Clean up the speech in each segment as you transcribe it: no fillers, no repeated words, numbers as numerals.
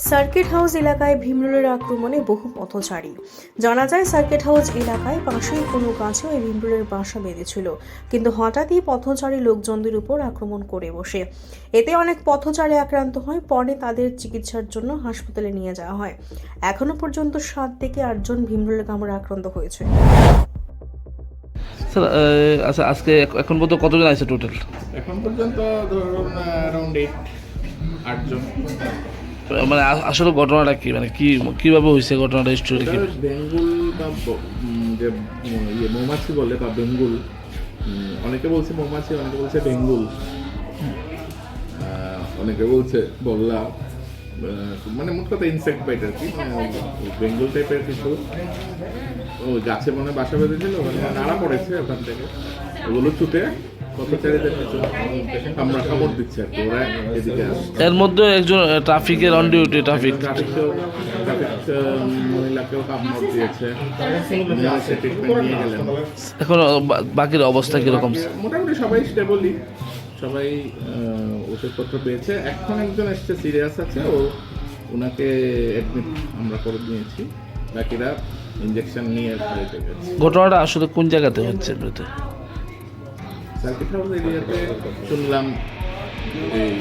Circuit house এলাকায় ভিমরুলের আক্রমণে বহু পথচারী। জানা যায়, সার্কিট হাউস এলাকায় পাশেই কোনো গাছে ওই ভিমরুলের বাসা বেঁধেছিল, কিন্তু হঠাৎই পথচারী লোকজনদের উপর আক্রমণ করে বসে। এতে অনেক পথচারী আক্রান্ত হয়। পরে তাদের চিকিৎসার জন্য হাসপাতালে নিয়ে যাওয়া হয়। এখনো পর্যন্ত 7 থেকে 8 জন ভিমরুলের কামড়ে আক্রান্ত হয়েছে। স্যার আচ্ছা, আজকে এখন পর্যন্ত কতজন আছে টোটাল? এখন পর্যন্ত ধরুন অ্যারাউন্ড 8 জন। মানে আসলে ঘটনাটা কি, মানে কিভাবে হয়েছে ঘটনাটা, স্টোরি কি? বেঙ্গুল বা যে মৌমাছি বলে বা বেঙ্গুল, অনেকে বলছে মৌমাছি, অনেকে বলছে বেঙ্গুল, অনেকে বলছে বল্লা, মানে মোট কথা ইনসেক্ট বাইট আর কি। বেঙ্গুল টাইপের কিছু ওই গাছে মনে বাসা বেঁধেছিল, মানে নাড়া পড়েছে ওখান থেকে, ওগুলো ছুটে পথচারীদের কিছু আমরা খবর দিচ্ছে আর কি, ওরা এদিকে আসছে। এর মধ্যে একজন ট্রাফিকের অন ডিউটি ট্রাফিক মহিলাকেও কামড় দিয়েছে, সে ট্রিটমেন্ট নিয়ে গেলেন। এখন বাকির অবস্থা কিরকম? মোটামুটি সবাই স্টেবলই, সবাই ওষুধপত্র পেয়েছে। এখন একজন এসছে সিরিয়াস আছে, ওনাকে অ্যাডমিট আমরা করে দিয়েছি, বাকিরা ইঞ্জেকশন নিয়ে বাড়িতে গেছে। ঘটনাটা আসলে কোন জায়গাতে হচ্ছে? সার্কিট হাউস এরিয়াতে শুনলাম এই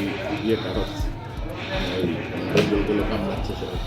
ইয়েটা হচ্ছে, ওই কামড়াচ্ছে সবাই।